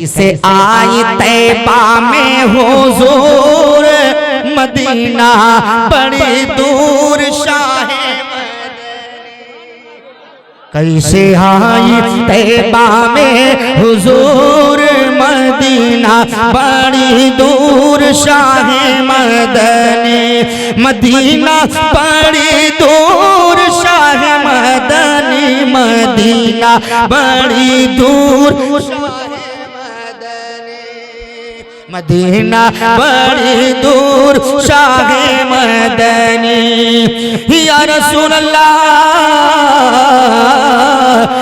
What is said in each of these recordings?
से आई तैबा में हुजूर मदीना बड़ी दूर शाह कैसे आई तैबा में हुजूर मदीना बड़ी दूर शाह मदनी मदीना बड़ी दूर शाह मदनी मदीना बड़ी दूर मदीना बड़ी दूर शाह मदनी या रसूल अल्लाह।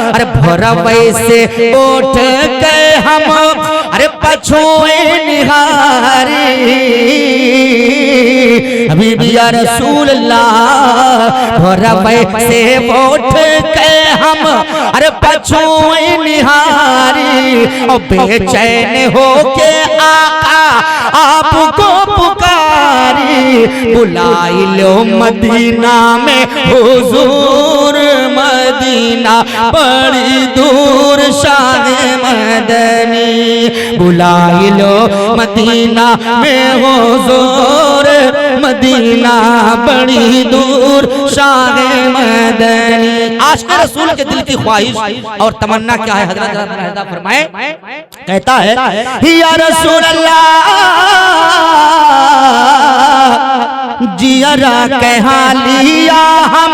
अरे भोरवै से उठ के हम अरे पछुए निहारी हबीबी या रसूल अल्लाह। भोरवै से उठ के हम अरे पछुए निहारी और बेचैन हो के आपको पुकारी बुलाई लो मदीना में हुजूर मदीना बड़ी दूर शाह मदनी बुलाई लो मदीना में हुजूर मदीना बड़ी दूर शाह मदनी। आशिक़ रसूल के दिल की ख्वाहिश और तमन्ना क्या है हज़रत फरमाए कहता है या रसूल अल्लाह जियरा कहा लिया हम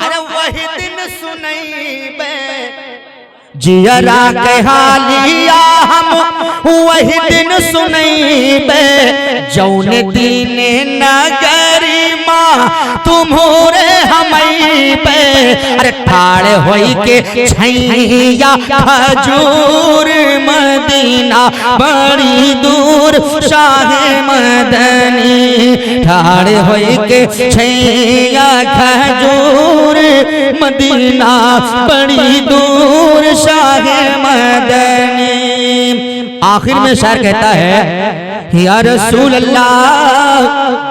अरे वही दिन सुनैबे जियरा कहा लिया हम वही दिन सुनैबे जौन दीन नगरी माँ तुम्हारे हमें पे अरे ठाड़ होई के छैया खजूर मदीना बड़ी दूर शाह मदनी ठाड़ होई के छैया खजूर मदीना बड़ी दूर शाह मदनी। आखिर में शायर कहता है या रसूल अल्लाह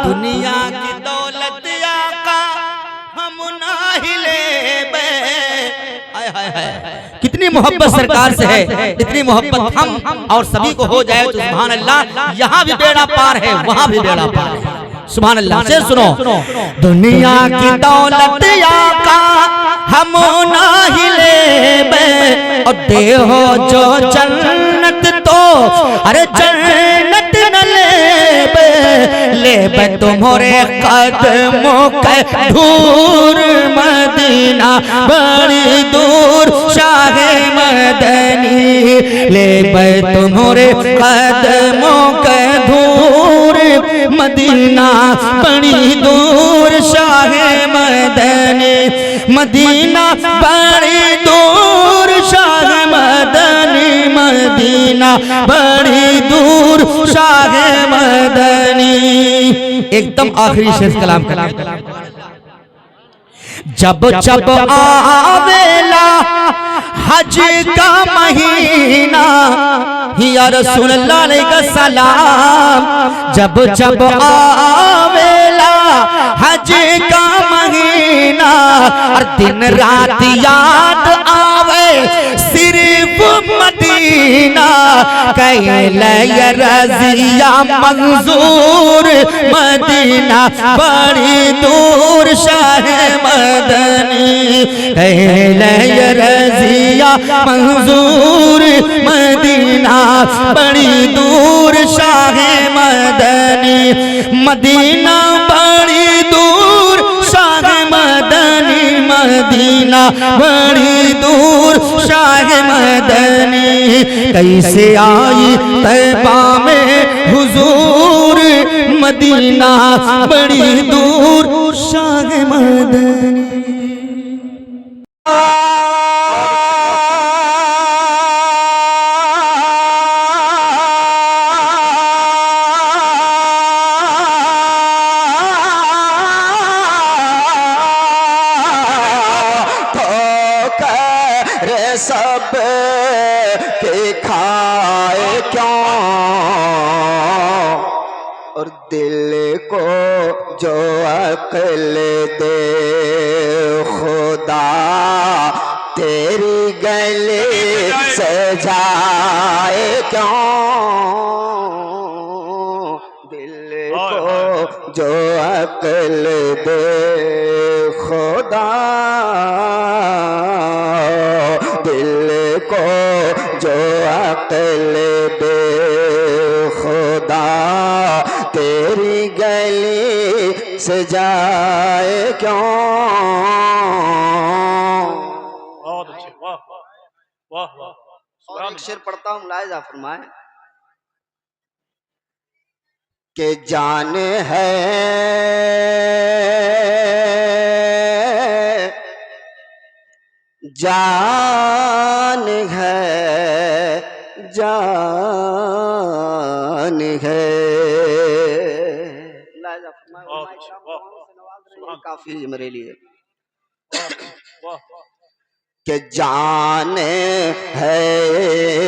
दुनिया की दौलत आका हम ना हिलेबे। कितनी मोहब्बत सरकार से है, इतनी मोहब्बत हम और सभी को हो जाए तो सुभान अल्लाह। यहाँ भी बेड़ा पार है वहाँ भी बेड़ा पार है सुभान अल्लाह। से सुनो दुनिया की दौलत आका हम ना हिलेबे और देहो जो जन्नत तो अरे जन्नत न लेबे तुम्हारे कदमों के धूर मदीना बड़ी दूर शाह मदनी लेबे तुम्हारे कदमों के धूर मदीना बड़ी दूर शाह मदनी मदीना बड़ी दूर शाह मदनी मदीना बड़ी दूर शाह मदनी। एकदम आखिरी शेर कलाम का जब जब आवेला हज का महीना या रसूल अल्लाह अलैहि सलाम जब जब आवेला हज का महीना और दिन रात याद आवे सिर्फ मदीना कैले रजिया मंजूर मदीना बड़ी दूर शाह मदनी कैले रजिया मंजूर मदीना बड़ी दूर शाह मदनी मदीना बड़ी दूर शाह मदनी मदीना बड़ी दूर शाह मदनी कैसे आई तैबा में हुजूर मदीना बड़ी दूर शाह मदनी। सब के खाए क्यों और दिल को जो अक्ल दे खुदा तेरी गले से जाए क्यों, दिल को जो अक्ल दे खुदा, दिल को जो अक्ल दे खुदा, तेरी गली से जाए क्यों। बहुत अच्छे, वाह वाह वाह। और एक शेर पढ़ता हूँ, मुलाहिजा फरमाए कि जान है जान है जान है, मुलाहिजा फरमाए, बहुत अच्छे, वाह वाह काफी है मेरे लिए वाह। कि जान है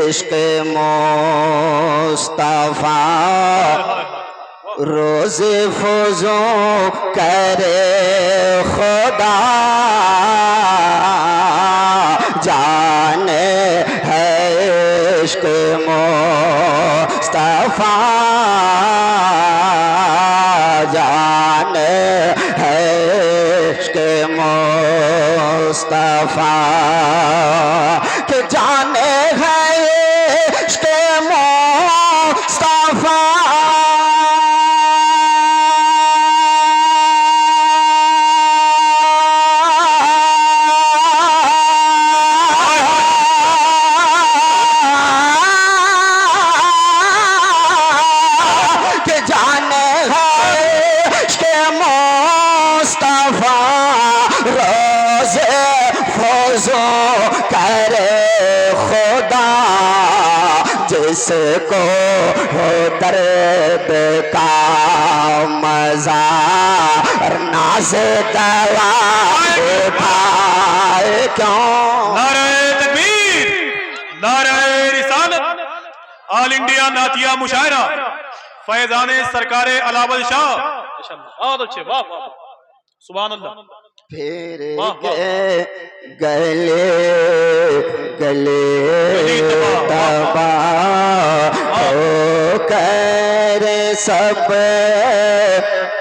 इश्क मुस्तफा, रोज फुजो करे खुदा, जान है इश्क मुस्तफा, जान है इश्क मुस्तफा, कि जाने है इश्क मुस्तफा, कि जाने है इश्क मुस्तफा, रोज़े फौजो करे खुदा, जिसको हो दर्द का मजा नाज दवा उठाए क्यों। नारे तकबीर, नारे रिसालत, ऑल इंडिया नातिया मुशायरा, फैजाने सरकारे अलावल शाह। बहुत अच्छे, वाह वाह, सुभान अल्लाह। फिर वाह, वाह। गले गले तबा हो कर सब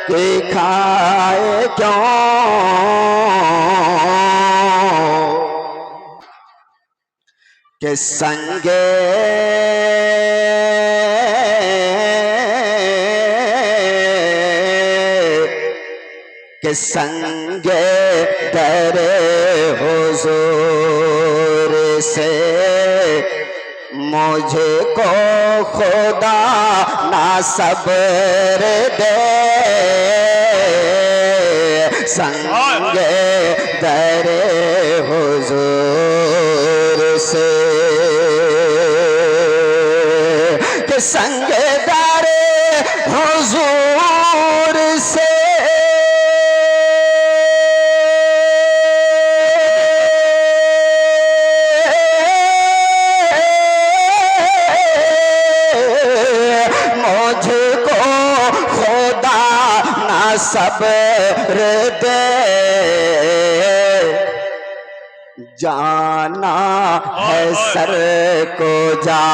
की खाए क्यों, कि संगे के संगे दरे हुजूर से मुझे को खुदा ना सब्र दे, संगे दरे हुजूर से, के संगे दरे हुजूर से, सब्र दे, जाना है सर को जा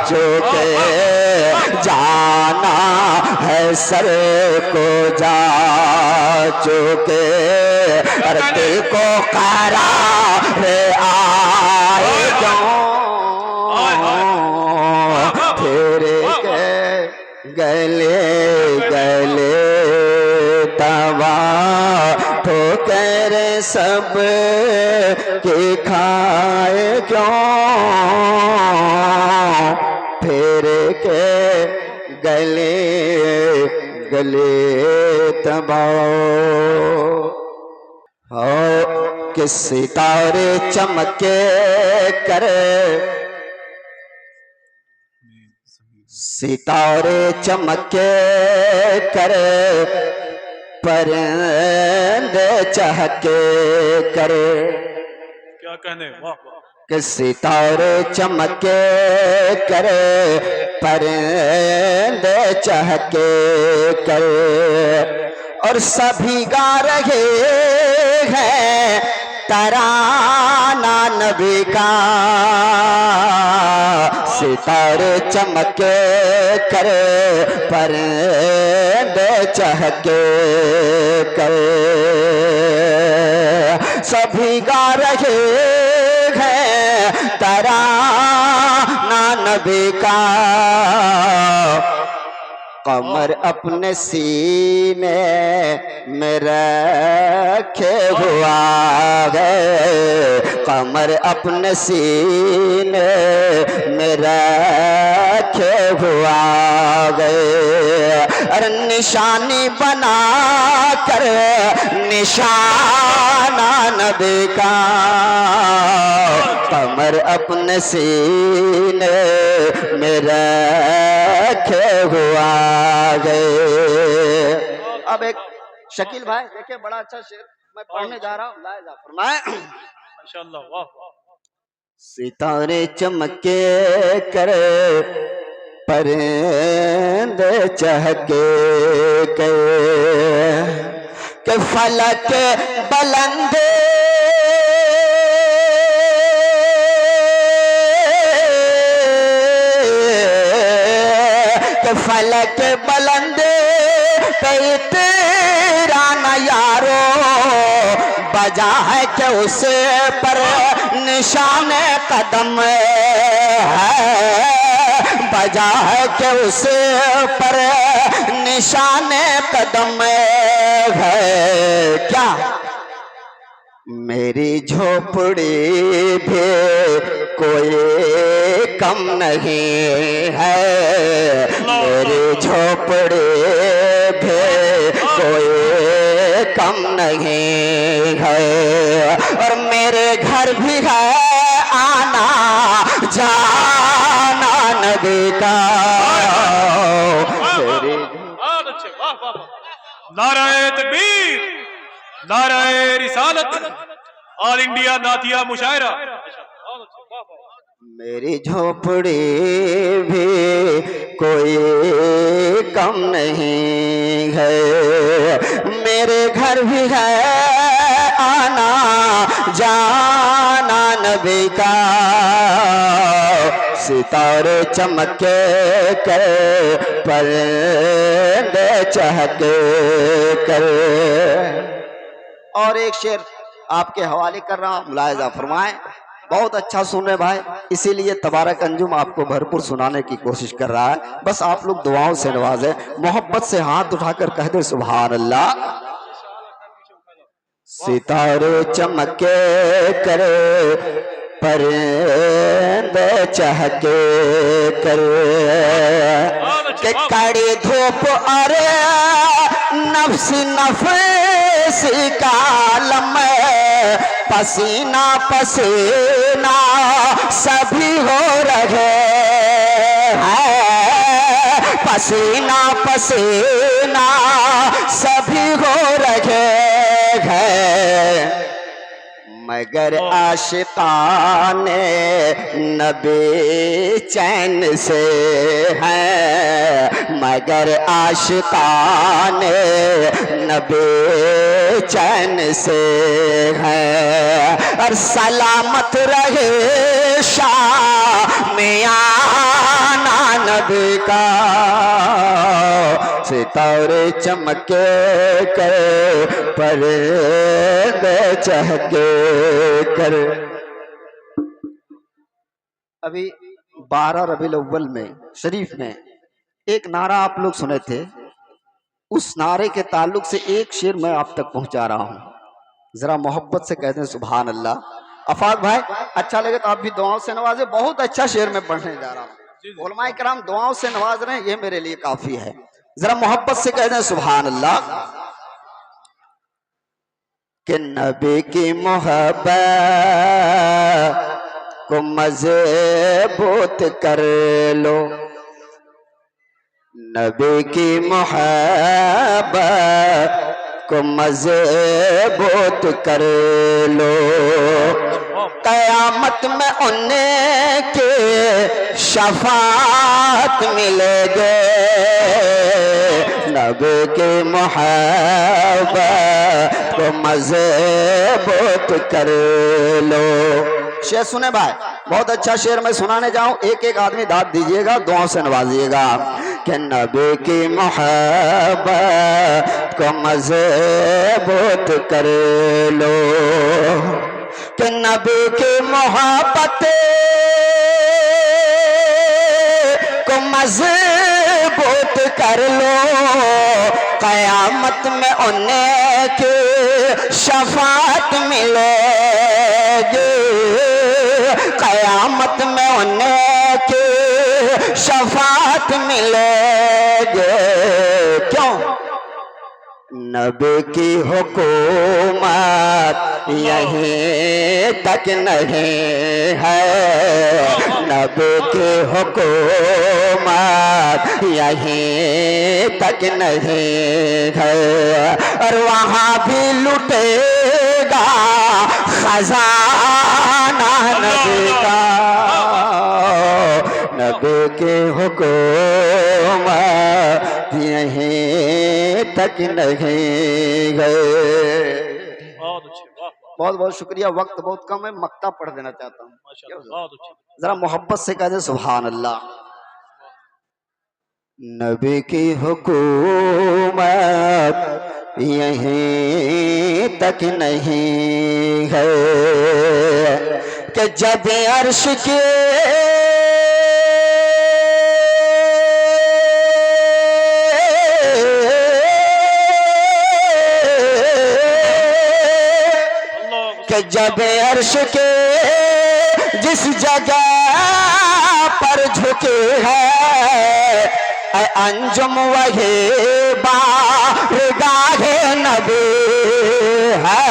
चुके, जाना है सर को जा चुके, और दिल को करार आए क्यों, फिर के गले गले तवा ठोकर सब की खाए क्यों, फिर के गले गले तबा हो, कि सितारे चमके करे, सितारे चमके करे, परिंदे चहके करे, क्या कहने, वाह वाह। कि सितारे चमके करे, परिंदे चहके करे, और सभी गा रहे हैं तराने नबी का सितारे चमके करे परिंदे चहके करे सभी गा रहे हैं तराना नबी का कमर अपने सीने में रखे हुआ गए कमर अपने सीने में रखे हुआ गए अरे निशानी बना कर निशाना नबी का कमर अपने सीने में रखे हुआ गए। अब एक शकील भाई देखिए बड़ा अच्छा शेर मैं पढ़ने जा रहा हूँ लाया फरमाए माशाअल्लाह वाह वाह सितारे चमके करे परिंदे चहके के फलक बुलंदे के फलक बुलंदे पे तेरा न यारो बजा है कि उसे पर निशान कदम है बजा है कि उसे पर निशान कदम है क्या मेरी झोपड़ी भी कोई कम नहीं है मेरी झोपड़ी भी कोई कम नहीं है और मेरे घर भी है आना जाना नबी का मेरी बहुत अच्छे वाह वाह नाराए तकबीर नाराए रिसालत ऑल इंडिया नातिया मुशायरा बहुत अच्छे वाह वाह मेरी झोपड़ी भी कोई कम नहीं है मेरे घर भी है आना जाना नबी का सितारे चमके करे परिंदे चहके करे और एक शेर आपके हवाले कर रहा हूं मुलाहिजा फरमाएं बहुत अच्छा सुन रहे भाई इसीलिए तबारक अंजुम आपको भरपूर सुनाने की कोशिश कर रहा है बस आप लोग दुआओं से नवाजें मोहब्बत से हाथ उठाकर कह दे सुभान अल्लाह सितारे चमके करे परिंदे चहके करे के कड़ी धूप अरे नफ्सी नफसी कालम पसीना पसीना सभी हो रहे हैं पसीना पसीना सभी हो रहे हैं मगर आशिकाने नबी चैन से हैं मगर आशिकाने नबी चैन से हैं और सलामत रहे शामियाना नबी का सितारे चमके करे परिंदे चहके करे अभी 12 रबीउल अव्वल में शरीफ में एक नारा आप लोग सुने थे उस नारे के ताल्लुक से एक शेर मैं आप तक पहुंचा रहा हूं जरा मोहब्बत से कहते हैं सुभान अल्लाह अफाक भाई अच्छा लगे तो आप भी दुआओं से नवाजे बहुत अच्छा शेर मैं पढ़ने जा रहा हूं उलमाए किराम दुआओं से नवाज रहे हैं ये मेरे लिए काफी है जरा मोहब्बत से कहते हैं सुभान अल्लाह कि नबी की मोहब्बत को मज़बूत कर लो नबी की मोहब्बत को मज़बूत कर लो कयामत में उनके शफात मिलेगे नबी की मोहब्बत को मजबूत कर लो। शेर सुने भाई, बहुत अच्छा शेर मैं सुनाने जाऊं, एक एक आदमी दाद दीजिएगा, दुआओं से नवाजिएगा कि नबी की मोहब्बत को मजबूत कर लो, कि नबी की मोहब्बत को मजबूत कर लो, कयामत में उन्हें की शफात मिलेगी, कयामत में उन्हें की शफात मिलेगी। क्यों? नबी की हुकूमत यहीं तक नहीं है, नबी की हुकूमत यहीं तक नहीं है, और वहाँ भी लुटेगा खजाना नबी का, नबी की हुकूमत यहीं तक नहीं गए। बहुत बहुत शुक्रिया, वक्त बहुत कम है, मक्ता पढ़ देना चाहता हूँ, जरा मोहब्बत से कह दे सुभान अल्लाह। नबी की हुकूमत यहीं तक नहीं है, कि जब अर्श के जब अर्श के जिस जगह पर झुके है, अंजुम वही बारगाहे नबी है,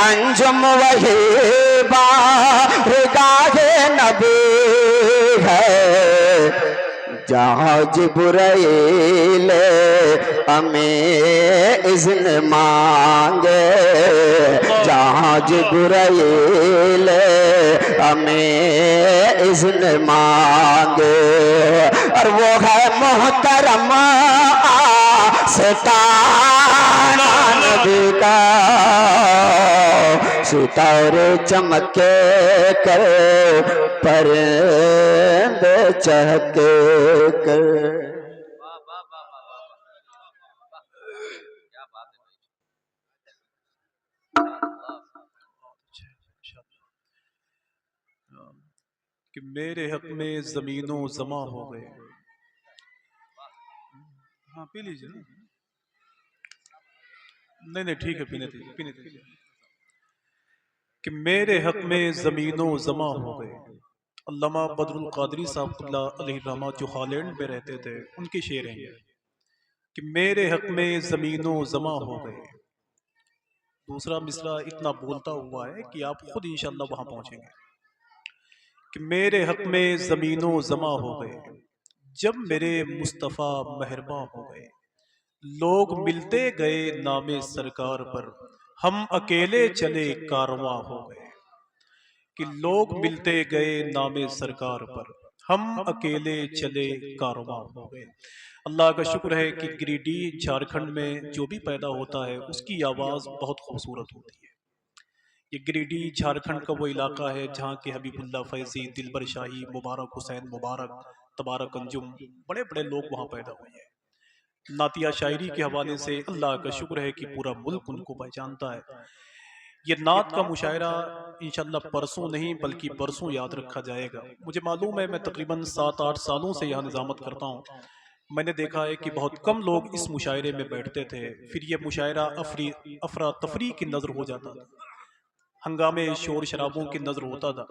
अंजुम वही बारगाहे नबी है, जहाँ जिब्राइल हमें इज़्न मांगे, जहाँ जिब्राइल हमें इज़्न मांगे, और वो है मोहतरम सितारा नबी का, सितारे चमके कर परिंदे चहके कर। कि मेरे हक में जमीनों जमा हो गए। हाँ पी लीजिए ना, नहीं ठीक है, पीने दीजिए। कि मेरे हक में जमीनों जमा हो गए। अल्लामा बदरुल कादरी साहब अलैहिर्रहमत जो हॉलैंड में रहते थे, उनके शेर हैं कि मेरे हक में जमीनों जमा हो गए। दूसरा मिसरा इतना बोलता हुआ है कि आप खुद इंशाअल्लाह वहां पहुंचेंगे। कि मेरे हक में जमीनों जमा हो गए, जब मेरे मुस्तफ़ा मेहरबान हो गए, लोग मिलते गए नामे सरकार पर, हम अकेले चले कारवां हो गए। कि लोग मिलते गए नामे सरकार पर, हम अकेले चले कारवां हो गए। अल्लाह का शुक्र है कि गिरिडीह झारखंड में जो भी पैदा होता है उसकी आवाज़ बहुत खूबसूरत होती है। ये गिरिडीह झारखंड का वो इलाका है जहाँ के हबीबुल्लाह फैज़ी, दिलबर शाही, मुबारक हुसैन मुबारक, तबारक अंजुम, बड़े बड़े लोग वहाँ पैदा हुए हैं। नातिया शायरी के हवाले से अल्लाह का शुक्र है कि पूरा मुल्क उनको पहचानता है। ये नात का मुशायरा इंशाअल्लाह परसों नहीं बल्कि बरसों याद रखा जाएगा। मुझे मालूम है, मैं तकरीबन 7-8 सालों से यहाँ निज़ामत करता हूँ। मैंने देखा है कि बहुत कम लोग इस मुशायरे में बैठते थे, फिर ये मुशायरा अफरा तफरी की नज़र हो जाता था, हंगामे शोर शराबों की नज़र होता था।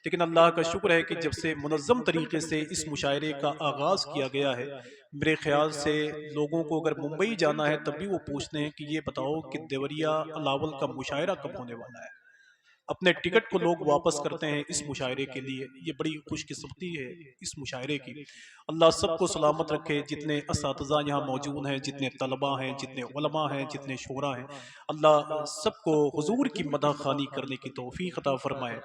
लेकिन अल्लाह का शुक्र है कि जब से मुनज़्ज़म तरीके से इस मुशायरे का आगाज़ किया गया है, मेरे ख्याल से लोगों को अगर मुंबई जाना है तब भी वो पूछते हैं कि ये बताओ कि देवरिया अलावल का मुशायरा कब होने वाला है। अपने टिकट को लोग वापस करते हैं इस मुशायरे के लिए। ये बड़ी खुशकिस्मती है इस मुशायरे की। अल्लाह सबको सलामत रखे। जितने असातिज़ा यहाँ मौजूद हैं, जितने तलबा हैं, जितने उलमा हैं, जितने शोरा हैं, अल्लाह सबको हुजूर की मदह खानी करने की तौफीक अता फरमाए।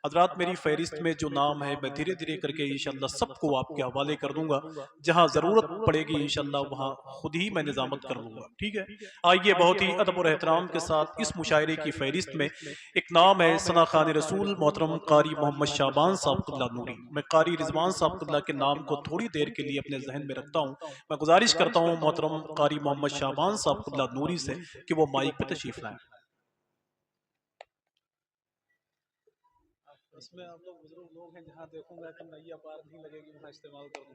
हजरात मेरी फहरिस्त में जो नाम है मैं धीरे धीरे करके इंशाअल्लाह सबको आपके हवाले कर दूंगा, जहां ज़रूरत पड़ेगी इंशाअल्लाह वहां खुद ही मैं निजामत कर लूँगा। ठीक है, आइए बहुत ही अदब और एहतराम के साथ इस मुशायरे की फहरिस्त में एक नाम है सना खान रसूल मोहतरम कारी मोहम्मद शाबान साहब क़िबला नूरी। मैं कारी रिजवान साहब क़िबला के नाम को थोड़ी देर के लिए अपने जहन में रखता हूँ। मैं गुजारिश करता हूँ मोहतरम कारी मोहम्मद शाबान साहब क़िबला नूरी से कि वो माइक पे तशरीफ लाएं। इसमें आप लोग बुजुर्ग लोग हैं, जहाँ देखूंगा कि नैया पार नहीं लगेगी वहाँ इस्तेमाल कर दूँ।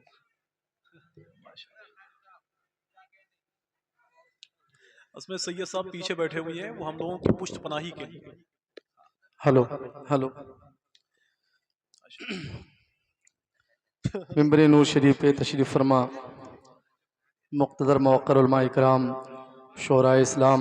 उसमें सैयद साहब पीछे बैठे हुए हैं, वो हम लोगों की पुष्ट पनाही के लिए। Hello hello. मिंबर नूर शरीफ पे तशरीफ़ फरमा मुक़्तदर मौक़र उलमा इकराम, शोराए इस्लाम,